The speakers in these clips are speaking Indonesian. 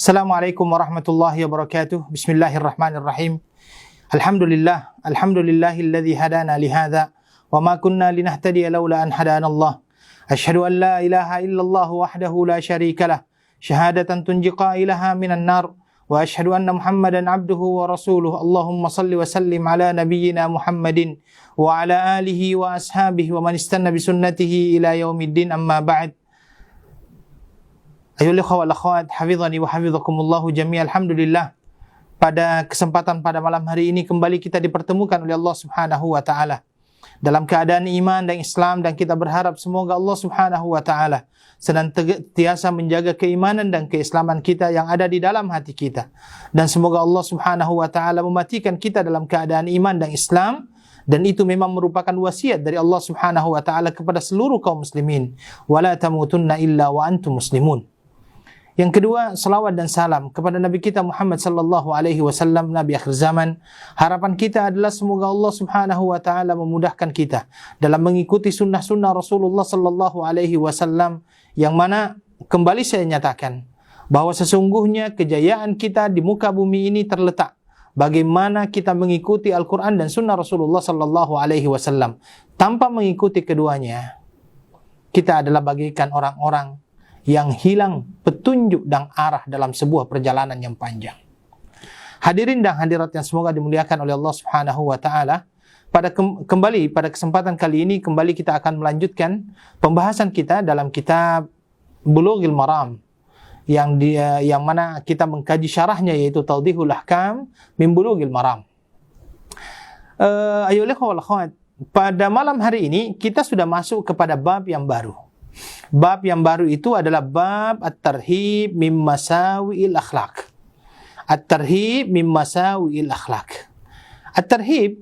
Assalamualaikum warahmatullahi wabarakatuh. Bismillahirrahmanirrahim. Alhamdulillahilladzi hadana lihadza wa ma kunna linahtadiya laula an hadanallah. Asyhadu an la ilaha illallah wahdahu la syarika lah, syahadatan tunji qailaha minan nar, wa asyhadu anna Muhammadan abduhu wa rasuluh. Allahumma salli wa sallim ala nabiyyina Muhammadin wa ala alihi wa ashabihi wa man istanna bi sunnatihi ila yaumiddin, amma ba'd. Ayyuhal ikhwah wal akhwat, hafizani wa hafizakumullahu jami'an. Alhamdulillah, pada kesempatan pada malam hari ini kembali kita dipertemukan oleh Allah Subhanahu wa taala dalam keadaan iman dan Islam, dan kita berharap semoga Allah Subhanahu wa taala senantiasa menjaga keimanan dan keislaman kita yang ada di dalam hati kita, dan semoga Allah Subhanahu wa taala mematikan kita dalam keadaan iman dan Islam. Dan itu memang merupakan wasiat dari Allah Subhanahu wa taala kepada seluruh kaum muslimin, wala tamutunna illa wa antum muslimun. Yang kedua, salawat dan salam kepada Nabi kita Muhammad sallallahu alaihi wasallam, Nabi akhir zaman. Harapan kita adalah semoga Allah Subhanahu wa taala memudahkan kita dalam mengikuti sunnah-sunnah Rasulullah sallallahu alaihi wasallam, yang mana kembali saya nyatakan bahwa sesungguhnya kejayaan kita di muka bumi ini terletak bagaimana kita mengikuti Al-Quran dan sunnah Rasulullah sallallahu alaihi wasallam. Tanpa mengikuti keduanya, kita adalah bagaikan orang-orang yang hilang petunjuk dan arah dalam sebuah perjalanan yang panjang. Hadirin dan hadirat yang semoga dimuliakan oleh Allah Subhanahu wa taala, kembali pada kesempatan kali ini kembali kita akan melanjutkan pembahasan kita dalam kitab Bulughul Maram, yang mana kita mengkaji syarahnya, yaitu Tawdihul Ahkam min Bulughil Maram. Ayyuhal ikhwah wal akhwat, pada malam hari ini kita sudah masuk kepada bab yang baru. Bab yang baru itu adalah bab At-Tarhib min Masawi'il Akhlaq. At-Tarhib min Masawi'il Akhlaq. At-Tarhib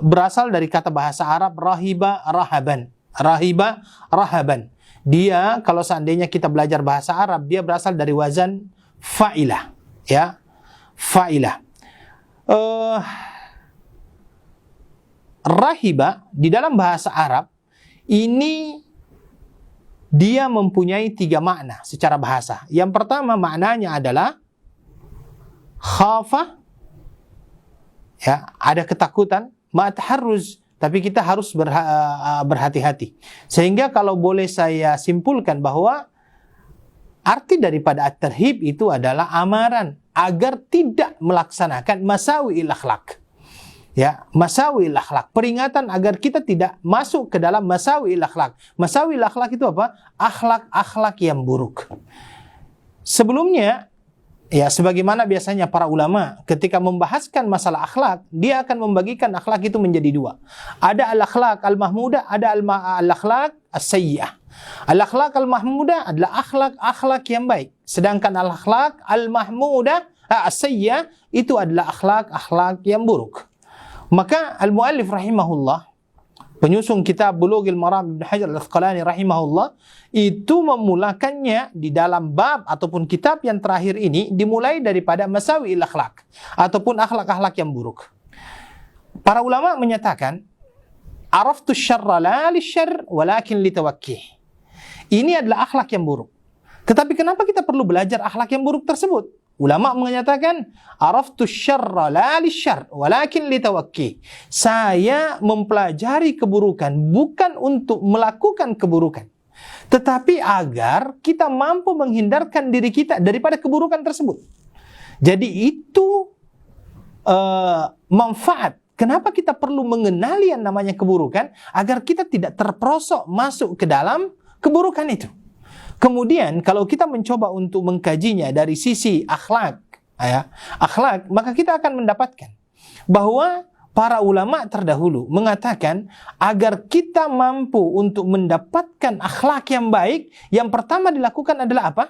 berasal dari kata bahasa Arab rahiba rahaban. Rahiba rahaban. Dia, kalau seandainya kita belajar bahasa Arab, dia berasal dari wazan fa'ilah, ya, fa'ilah. Rahiba di dalam bahasa Arab ini dia mempunyai 3 makna secara bahasa. Yang pertama maknanya adalah khafa, ya, ada ketakutan, ma'taharruz, tapi kita harus berhati-hati. Sehingga kalau boleh saya simpulkan bahwa arti daripada at-tarhib itu adalah amaran agar tidak melaksanakan masawi'il akhlak. Ya, masawi'il akhlak, peringatan agar kita tidak masuk ke dalam masawi'il akhlak. Masawi'il akhlak itu apa? Akhlak-akhlak yang buruk. Sebelumnya, ya, sebagaimana biasanya para ulama ketika membahaskan masalah akhlak, dia akan membagikan akhlak itu menjadi 2. Ada al-akhlak al-mahmudah, ada al-akhlak as-sayyi'ah. Al-akhlak al-mahmudah adalah akhlak-akhlak yang baik. Sedangkan al-akhlak al-mahmudah as-sayyi'ah itu adalah akhlak-akhlak yang buruk. Maka al-muallif rahimahullah, penyusun kitab Bulughul Maram, Ibnu Hajar al-Asqalani rahimahullah, itu memulakannya di dalam bab ataupun kitab yang terakhir ini dimulai daripada masawi'il akhlak ataupun akhlak-akhlak yang buruk. Para ulama menyatakan araftu syarra la lisyarr walakin litawakkih. Ini adalah akhlak yang buruk. Tetapi kenapa kita perlu belajar akhlak yang buruk tersebut? Ulama menyatakan araftu syarra la lisyarr walakin litawakkih. Saya mempelajari keburukan bukan untuk melakukan keburukan, tetapi agar kita mampu menghindarkan diri kita daripada keburukan tersebut. Jadi itu manfaat. Kenapa kita perlu mengenali yang namanya keburukan? Agar kita tidak terperosok masuk ke dalam keburukan itu. Kemudian kalau kita mencoba untuk mengkajinya dari sisi akhlak, ya, akhlak, maka kita akan mendapatkan bahwa para ulama terdahulu mengatakan agar kita mampu untuk mendapatkan akhlak yang baik, yang pertama dilakukan adalah apa?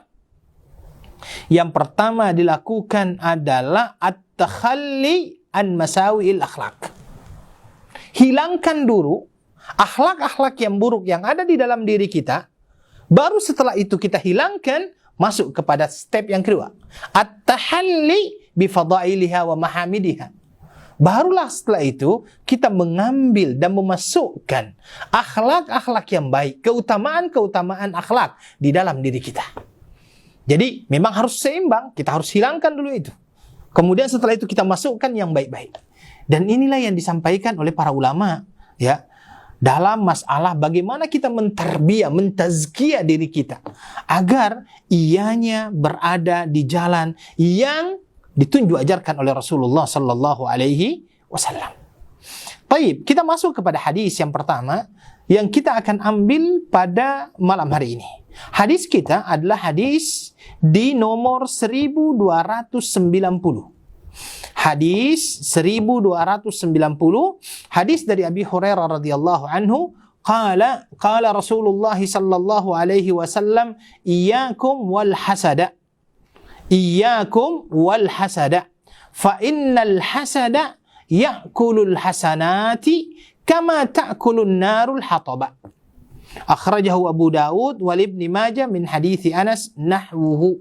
Yang pertama dilakukan adalah at-takhalli an masawi'il akhlak. Hilangkan dulu akhlak-akhlak yang buruk yang ada di dalam diri kita. Baru setelah itu kita hilangkan, masuk kepada step yang kedua, at-tahalli bi fadailiha wa mahamidiha. Barulah setelah itu kita mengambil dan memasukkan akhlak-akhlak yang baik, keutamaan-keutamaan akhlak di dalam diri kita. Jadi memang harus seimbang, kita harus hilangkan dulu itu. Kemudian setelah itu kita masukkan yang baik-baik. Dan inilah yang disampaikan oleh para ulama, ya, dalam masalah bagaimana kita mentarbiyah, mentazkiyah diri kita agar ianya berada di jalan yang ditunjuk ajarkan oleh Rasulullah sallallahu alaihi wasallam. Baik, kita masuk kepada hadis yang pertama yang kita akan ambil pada malam hari ini. Hadis kita adalah hadis di nomor 1290. Hadis 1290, hadis dari Abi Hurairah radhiyallahu anhu, qala Rasulullah sallallahu alaihi wasallam, iyyakum wal hasada. Iyyakum wal hasada. Fa innal hasada ya'kulul hasanati kama ta'kulun narul hataba. Akhrajahu Abu Dawud wal Ibnu Majah min hadithi Anas nahwuhu.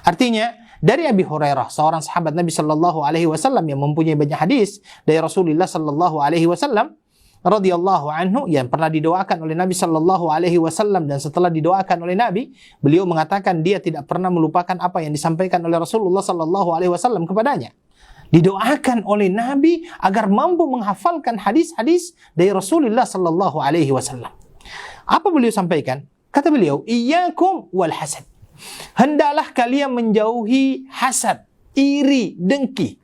Artinya, dari Abi Hurairah, seorang sahabat Nabi sallallahu alaihi wasallam yang mempunyai banyak hadis dari Rasulullah sallallahu alaihi wasallam radhiyallahu anhu, yang pernah didoakan oleh Nabi sallallahu alaihi wasallam, dan setelah didoakan oleh Nabi, beliau mengatakan dia tidak pernah melupakan apa yang disampaikan oleh Rasulullah sallallahu alaihi wasallam kepadanya. Didoakan oleh Nabi agar mampu menghafalkan hadis-hadis dari Rasulullah sallallahu alaihi wasallam. Apa beliau sampaikan? Kata beliau, iyyakum wal hasad. Hendaklah kalian menjauhi hasad, iri, dengki.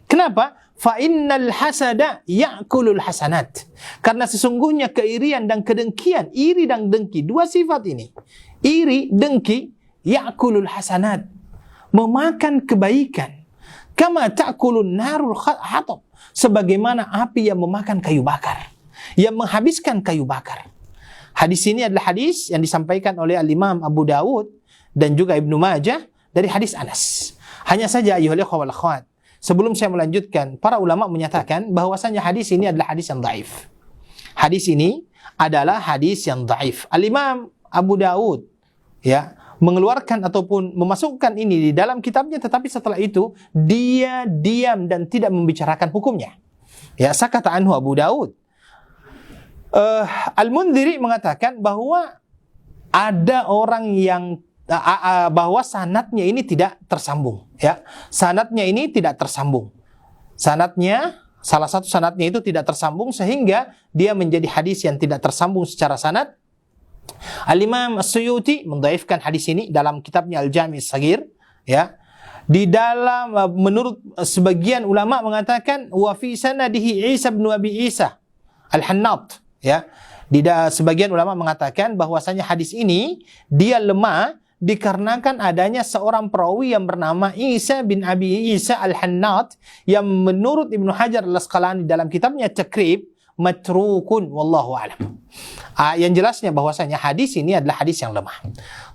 Kenapa? Fa innal hasada ya'kulul hasanat. Karena sesungguhnya keirian dan kedengkian, iri dan dengki, dua sifat ini, iri, dengki, ya'kulul hasanat, memakan kebaikan. Kama ta'kulun narul hatab, sebagaimana api yang memakan kayu bakar, yang menghabiskan kayu bakar. Hadis ini adalah hadis yang disampaikan oleh Al-Imam Abu Dawud dan juga Ibnu Majah dari hadis Anas. Hanya saja ayuhal ikhwah wal akhwat, sebelum saya melanjutkan, para ulama menyatakan bahwasanya hadis ini adalah hadis yang dhaif. Hadis ini adalah hadis yang dhaif. Al-Imam Abu Dawud, ya, mengeluarkan ataupun memasukkan ini di dalam kitabnya, tetapi setelah itu dia diam dan tidak membicarakan hukumnya. Ya, sakata anhu Abu Dawud. Al-Mundhiri mengatakan bahwa ada orang yang bahwa sanadnya ini tidak tersambung, ya. Sanadnya ini tidak tersambung. Sanadnya, salah satu sanadnya itu tidak tersambung sehingga dia menjadi hadis yang tidak tersambung secara sanad. Al-Imam As-Suyuti mendhaifkan hadis ini dalam kitabnya Al-Jami' As-Saghir, ya. Di dalam, menurut sebagian ulama mengatakan wa fi sanadihi Isa bin Abi Isa Al-Hannat, ya. Sebagian ulama mengatakan bahwasanya hadis ini dia lemah dikarenakan adanya seorang perawi yang bernama Isa bin Abi Isa Al-Hannat yang menurut Ibnu Hajar Al-Asqalani dalam kitabnya Takrib matrukun wallahu a'lam. Yang jelasnya bahwasanya hadis ini adalah hadis yang lemah.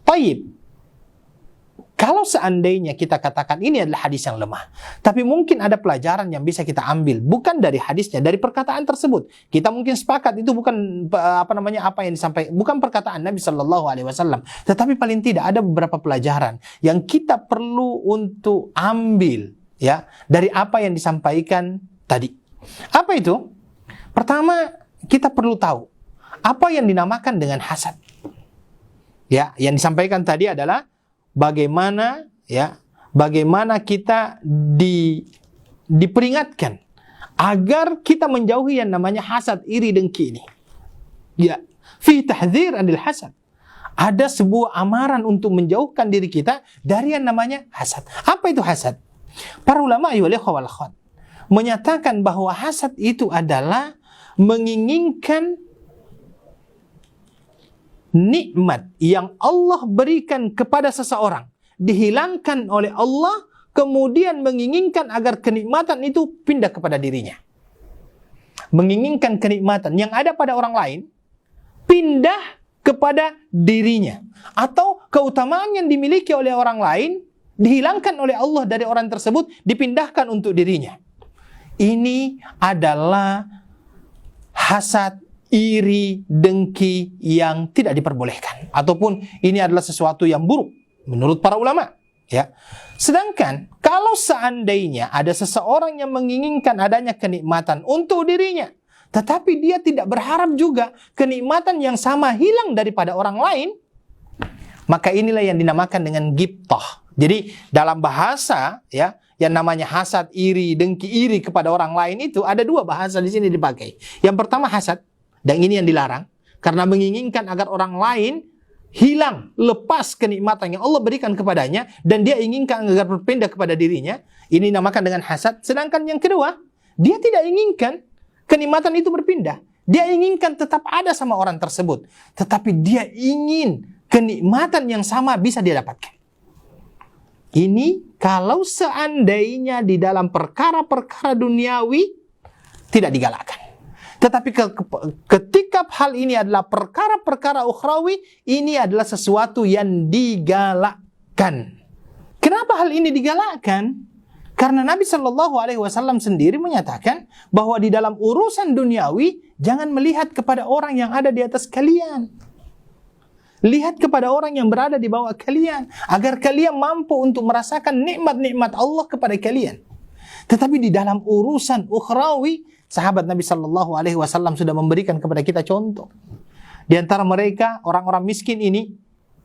Baik. Kalau seandainya kita katakan ini adalah hadis yang lemah, tapi mungkin ada pelajaran yang bisa kita ambil, bukan dari hadisnya, dari perkataan tersebut. Kita mungkin sepakat itu bukan apa yang disampaikan, bukan perkataan Nabi Shallallahu Alaihi Wasallam, tetapi paling tidak ada beberapa pelajaran yang kita perlu untuk ambil, ya, dari apa yang disampaikan tadi. Apa itu? Pertama, kita perlu tahu apa yang dinamakan dengan hasad. Ya, yang disampaikan tadi adalah bagaimana kita diperingatkan agar kita menjauhi yang namanya hasad, iri, dengki ini. Ya, fi tahdzir anil hasad. Ada sebuah amaran untuk menjauhkan diri kita dari yang namanya hasad. Apa itu hasad? Para ulama menyatakan bahwa hasad itu adalah menginginkan nikmat yang Allah berikan kepada seseorang dihilangkan oleh Allah, kemudian menginginkan agar kenikmatan itu pindah kepada dirinya. Menginginkan kenikmatan yang ada pada orang lain pindah kepada dirinya, atau keutamaan yang dimiliki oleh orang lain dihilangkan oleh Allah dari orang tersebut, dipindahkan untuk dirinya. Ini adalah hasad, iri, dengki yang tidak diperbolehkan, ataupun ini adalah sesuatu yang buruk menurut para ulama, ya. Sedangkan kalau seandainya ada seseorang yang menginginkan adanya kenikmatan untuk dirinya, tetapi dia tidak berharap juga kenikmatan yang sama hilang daripada orang lain, maka inilah yang dinamakan dengan ghibtah. Jadi dalam bahasa ya, yang namanya hasad, iri, dengki, iri kepada orang lain itu ada dua bahasa di sini dipakai. Yang pertama hasad, dan ini yang dilarang karena menginginkan agar orang lain hilang, lepas kenikmatan yang Allah berikan kepadanya dan dia inginkan agar berpindah kepada dirinya. Ini dinamakan dengan hasad. Sedangkan yang kedua, dia tidak inginkan kenikmatan itu berpindah. Dia inginkan tetap ada sama orang tersebut, tetapi dia ingin kenikmatan yang sama bisa dia dapatkan. Ini kalau seandainya di dalam perkara-perkara duniawi tidak digalakkan. Tetapi ketika hal ini adalah perkara-perkara ukhrawi, ini adalah sesuatu yang digalakkan. Kenapa hal ini digalakkan? Karena Nabi Shallallahu Alaihi Wasallam sendiri menyatakan bahwa di dalam urusan duniawi jangan melihat kepada orang yang ada di atas kalian. Lihat kepada orang yang berada di bawah kalian, agar kalian mampu untuk merasakan nikmat-nikmat Allah kepada kalian. Tetapi di dalam urusan ukhrawi, sahabat Nabi Shallallahu Alaihi Wasallam sudah memberikan kepada kita contoh. Di antara mereka, orang-orang miskin ini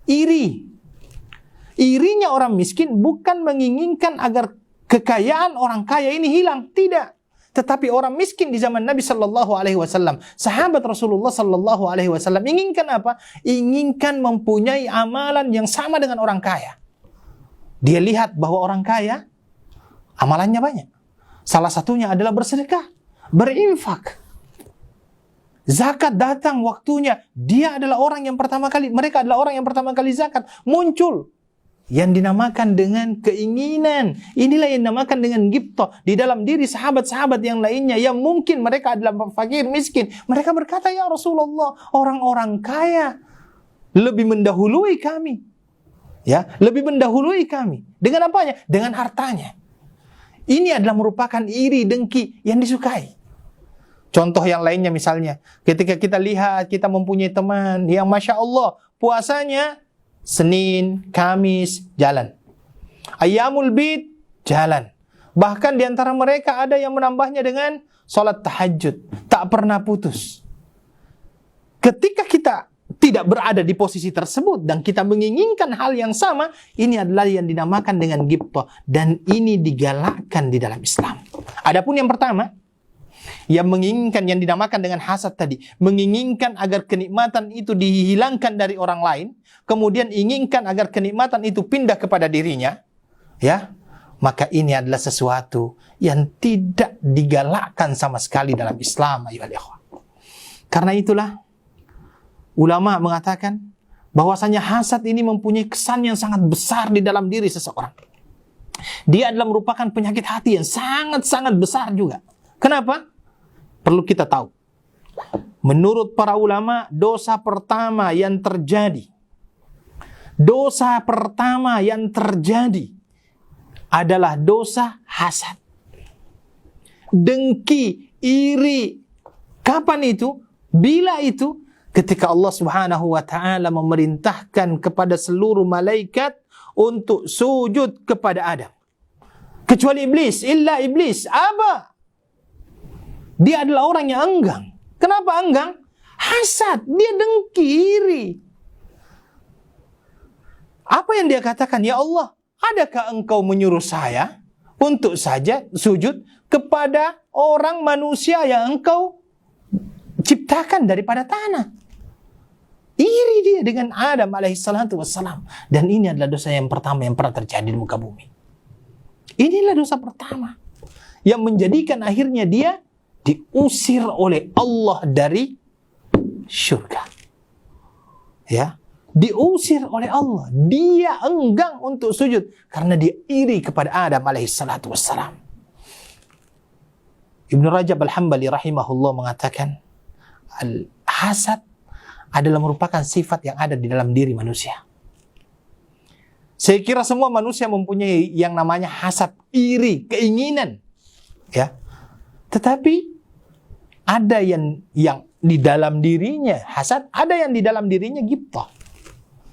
iri. Irinya orang miskin bukan menginginkan agar kekayaan orang kaya ini hilang, tidak. Tetapi orang miskin di zaman Nabi Shallallahu Alaihi Wasallam, sahabat Rasulullah Shallallahu Alaihi Wasallam inginkan apa? Inginkan mempunyai amalan yang sama dengan orang kaya. Dia lihat bahwa orang kaya amalannya banyak. Salah satunya adalah bersedekah, berinfak. Zakat datang waktunya. Dia adalah orang yang pertama kali, mereka adalah orang yang pertama kali zakat muncul. Yang dinamakan dengan keinginan. Inilah yang dinamakan dengan ghibtah. Di dalam diri sahabat-sahabat yang lainnya yang mungkin mereka adalah fakir, miskin. Mereka berkata, ya Rasulullah, orang-orang kaya lebih mendahului kami. Ya, lebih mendahului kami. Dengan apanya? Dengan hartanya. Ini adalah merupakan iri, dengki yang disukai. Contoh yang lainnya misalnya, ketika kita lihat kita mempunyai teman yang Masya Allah puasanya Senin, Kamis, jalan. Ayyamul bid, jalan. Bahkan di antara mereka ada yang menambahnya dengan sholat tahajud. Tak pernah putus. Ketika kita tidak berada di posisi tersebut dan kita menginginkan hal yang sama, ini adalah yang dinamakan dengan ghibtah. Dan ini digalakkan di dalam Islam. Adapun yang pertama, yang menginginkan yang dinamakan dengan hasad tadi, menginginkan agar kenikmatan itu dihilangkan dari orang lain, kemudian inginkan agar kenikmatan itu pindah kepada dirinya, ya, maka ini adalah sesuatu yang tidak digalakkan sama sekali dalam Islam, ayyuhal ikhwah. Karena itulah ulama mengatakan bahwasanya hasad ini mempunyai kesan yang sangat besar di dalam diri seseorang. Dia adalah merupakan penyakit hati yang sangat-sangat besar juga. Kenapa? Perlu kita tahu. Menurut para ulama, dosa pertama yang terjadi adalah dosa hasad. Dengki, iri. Kapan itu? Bila itu? Ketika Allah Subhanahu wa ta'ala memerintahkan kepada seluruh malaikat untuk sujud kepada Adam. Kecuali iblis, illa iblis. Aba. Dia adalah orang yang enggan. Kenapa enggan? Hasad, dia dengki, iri. Apa yang dia katakan? Ya Allah, adakah engkau menyuruh saya untuk saja sujud kepada orang manusia yang engkau ciptakan daripada tanah? Iri dia dengan Adam alaihissalatu wassalam. Dan ini adalah dosa yang pertama yang pernah terjadi di muka bumi. Inilah dosa pertama yang menjadikan akhirnya dia diusir oleh Allah dari surga. Ya, diusir oleh Allah. Dia enggan untuk sujud karena dia iri kepada Adam alaihissalatu wassalam. Ibnu Rajab al-Hambali rahimahullah mengatakan, al-hasad adalah merupakan sifat yang ada di dalam diri manusia. Saya kira semua manusia mempunyai yang namanya hasad, iri, keinginan. Ya. Tetapi ada yang di dalam dirinya hasad, ada yang di dalam dirinya ghibtah.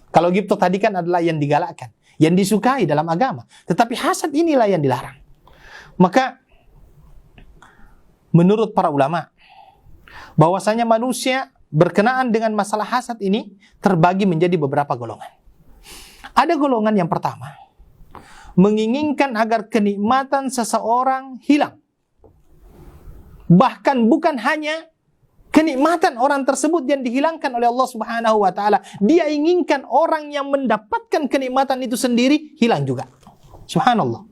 Kalau ghibtah tadi kan adalah yang digalakkan, yang disukai dalam agama. Tetapi hasad inilah yang dilarang. Maka menurut para ulama, bahwasanya manusia berkenaan dengan masalah hasad ini terbagi menjadi beberapa golongan. Ada golongan yang pertama, menginginkan agar kenikmatan seseorang hilang. Bahkan bukan hanya kenikmatan orang tersebut yang dihilangkan oleh Allah Subhanahu wa taala, dia inginkan orang yang mendapatkan kenikmatan itu sendiri hilang juga. Subhanallah.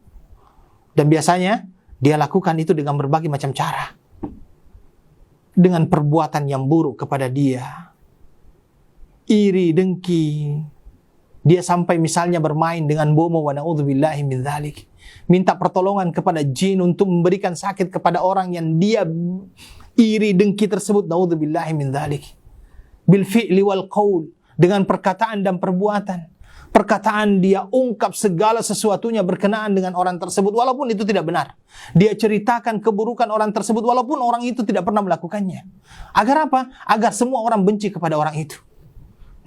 Dan biasanya dia lakukan itu dengan berbagai macam cara. Dengan perbuatan yang buruk kepada dia. Iri, dengki. Dia sampai misalnya bermain dengan bomo wa na'udzubillahi min dzalik. Minta pertolongan kepada jin untuk memberikan sakit kepada orang yang dia iri, dengki tersebut. Na'udzubillahi min dzalik. Bil fi'li wal qaul, dengan perkataan dan perbuatan. Perkataan dia ungkap segala sesuatunya berkenaan dengan orang tersebut walaupun itu tidak benar. Dia ceritakan keburukan orang tersebut walaupun orang itu tidak pernah melakukannya. Agar apa? Agar semua orang benci kepada orang itu.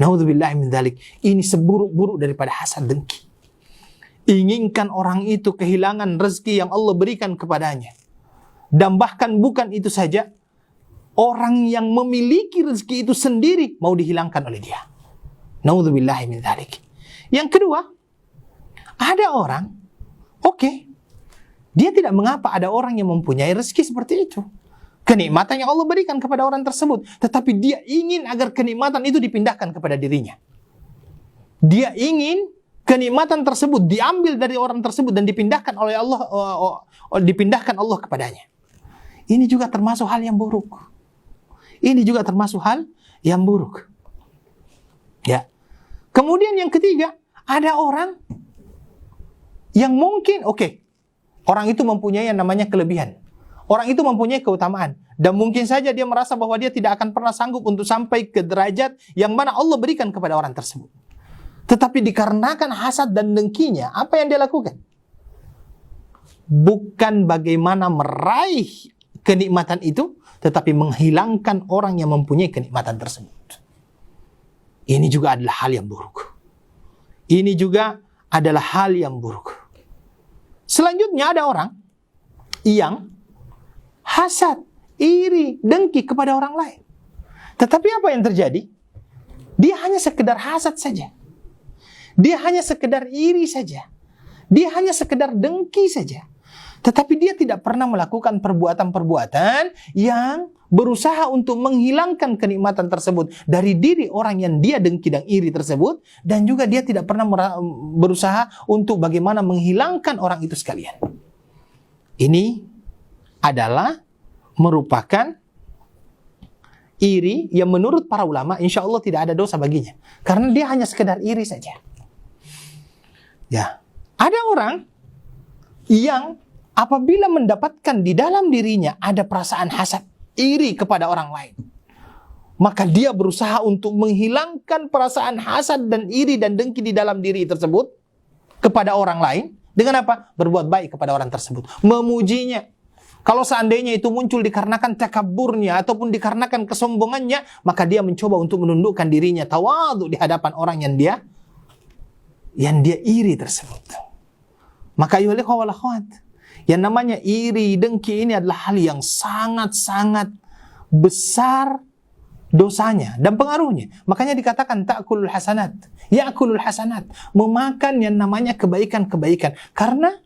Na'udzubillahi min dzalik. Ini seburuk-buruk daripada hasad, dengki. Inginkan orang itu kehilangan rezeki yang Allah berikan kepadanya. Dan bahkan bukan itu saja, orang yang memiliki rezeki itu sendiri mau dihilangkan oleh dia. Na'udzubillahi min dzalik. Yang kedua, ada orang, dia tidak mengapa ada orang yang mempunyai rezeki seperti itu. Kenikmatan yang Allah berikan kepada orang tersebut. Tetapi dia ingin agar kenikmatan itu dipindahkan kepada dirinya. Dia ingin kenikmatan tersebut diambil dari orang tersebut dan dipindahkan oleh Allah, dipindahkan Allah kepadanya. Ini juga termasuk hal yang buruk. Ini juga termasuk hal yang buruk. Ya. Kemudian yang ketiga, ada orang yang mungkin, orang itu mempunyai yang namanya kelebihan. Orang itu mempunyai keutamaan. Dan mungkin saja dia merasa bahwa dia tidak akan pernah sanggup untuk sampai ke derajat yang mana Allah berikan kepada orang tersebut. Tetapi dikarenakan hasad dan dengkinya, apa yang dia lakukan? Bukan bagaimana meraih kenikmatan itu, tetapi menghilangkan orang yang mempunyai kenikmatan tersebut. Ini juga adalah hal yang buruk. Ini juga adalah hal yang buruk. Selanjutnya ada orang yang hasad, iri, dengki kepada orang lain. Tetapi apa yang terjadi? Dia hanya sekedar hasad saja. Dia hanya sekedar iri saja. Dia hanya sekedar dengki saja. Tetapi dia tidak pernah melakukan perbuatan-perbuatan yang berusaha untuk menghilangkan kenikmatan tersebut dari diri orang yang dia dengki dan iri tersebut. Dan juga dia tidak pernah berusaha untuk bagaimana menghilangkan orang itu sekalian. Ini adalah merupakan iri yang menurut para ulama insya Allah tidak ada dosa baginya. Karena dia hanya sekedar iri saja. Ya, ada orang yang apabila mendapatkan di dalam dirinya ada perasaan hasad, iri kepada orang lain, maka dia berusaha untuk menghilangkan perasaan hasad dan iri dan dengki di dalam diri tersebut kepada orang lain. Dengan apa? Berbuat baik kepada orang tersebut. Memujinya. Kalau seandainya itu muncul dikarenakan takaburnya ataupun dikarenakan kesombongannya, maka dia mencoba untuk menundukkan dirinya, tawadhu di hadapan orang yang dia iri tersebut. Maka ayyuhal ikhwah wal akhwat, yang namanya iri, dengki ini adalah hal yang sangat-sangat besar dosanya dan pengaruhnya. Makanya dikatakan ta'kulul hasanat, ya'kulul hasanat, memakan yang namanya kebaikan-kebaikan. Karena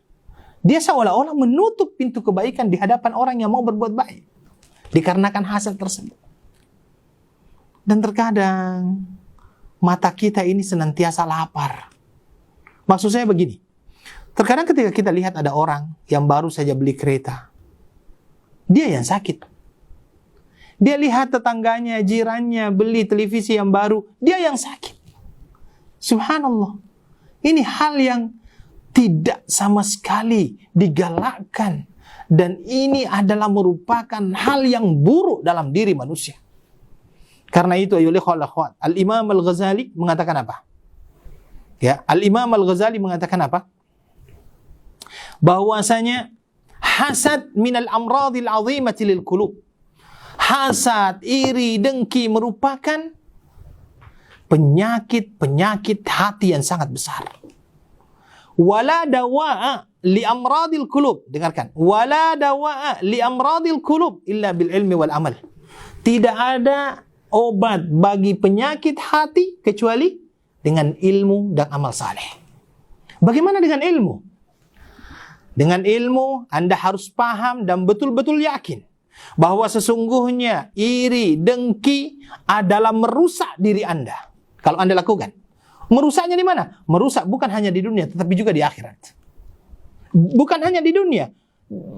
dia seolah-olah menutup pintu kebaikan di hadapan orang yang mau berbuat baik. Dikarenakan hasad tersebut. Dan terkadang mata kita ini senantiasa lapar. Maksud saya begini. Terkadang ketika kita lihat ada orang yang baru saja beli kereta, dia yang sakit. Dia lihat tetangganya, jirannya beli televisi yang baru, dia yang sakit. Subhanallah. Ini hal yang tidak sama sekali digalakkan. Dan ini adalah merupakan hal yang buruk dalam diri manusia. Karena itu, Al-Imam Al-Ghazali mengatakan apa? Ya, Al-Imam Al-Ghazali mengatakan apa? Bahwasanya hasad minal amradil azimati lil qulub. Hasad, iri, dengki merupakan penyakit-penyakit hati yang sangat besar. Wala dawa'a li amradil qulub. Dengarkan. Wala dawa'a li amradil qulub illa bil ilmi wal amal. Tidak ada obat bagi penyakit hati kecuali dengan ilmu dan amal saleh. Bagaimana dengan ilmu? Dengan ilmu, Anda harus paham dan betul-betul yakin bahwa sesungguhnya iri, dengki adalah merusak diri Anda. Kalau Anda lakukan. Merusaknya di mana? Merusak bukan hanya di dunia, tetapi juga di akhirat. Bukan hanya di dunia,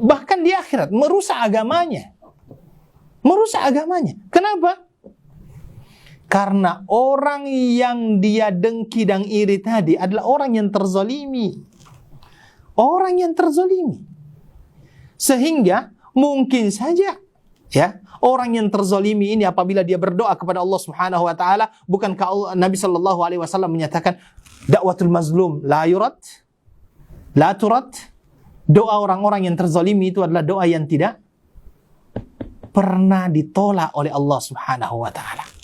bahkan di akhirat. Merusak agamanya. Merusak agamanya. Kenapa? Karena orang yang dia dengki dan iri tadi adalah orang yang terzalimi. Orang yang terzalimi. Sehingga mungkin saja ya, orang yang terzalimi ini apabila dia berdoa kepada Allah Subhanahu wa taala, bukankah Nabi sallallahu alaihi wasallam menyatakan dakwatul mazlum la yurad, la turad? Doa orang-orang yang terzalimi itu adalah doa yang tidak pernah ditolak oleh Allah Subhanahu wa taala.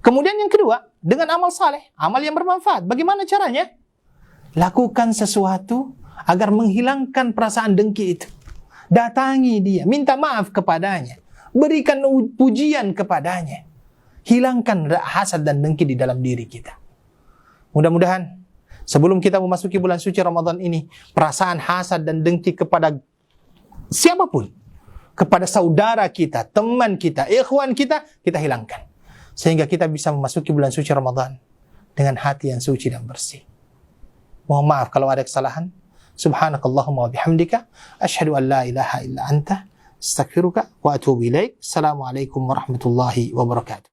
Kemudian yang kedua, dengan amal saleh, amal yang bermanfaat. Bagaimana caranya? Lakukan sesuatu agar menghilangkan perasaan dengki itu. Datangi dia, minta maaf kepadanya. Berikan pujian kepadanya. Hilangkan hasad dan dengki di dalam diri kita. Mudah-mudahan sebelum kita memasuki bulan suci Ramadan ini, perasaan hasad dan dengki kepada siapapun, kepada saudara kita, teman kita, ikhwan kita, kita hilangkan. Sehingga kita bisa memasuki bulan suci Ramadan dengan hati yang suci dan bersih. Mohon maaf kalau ada kesalahan. Subhanakallahumma wa bihamdika asyhadu an la ilaha illa anta astaghfiruka wa atubu ilaik. Assalamualaikum warahmatullahi wabarakatuh.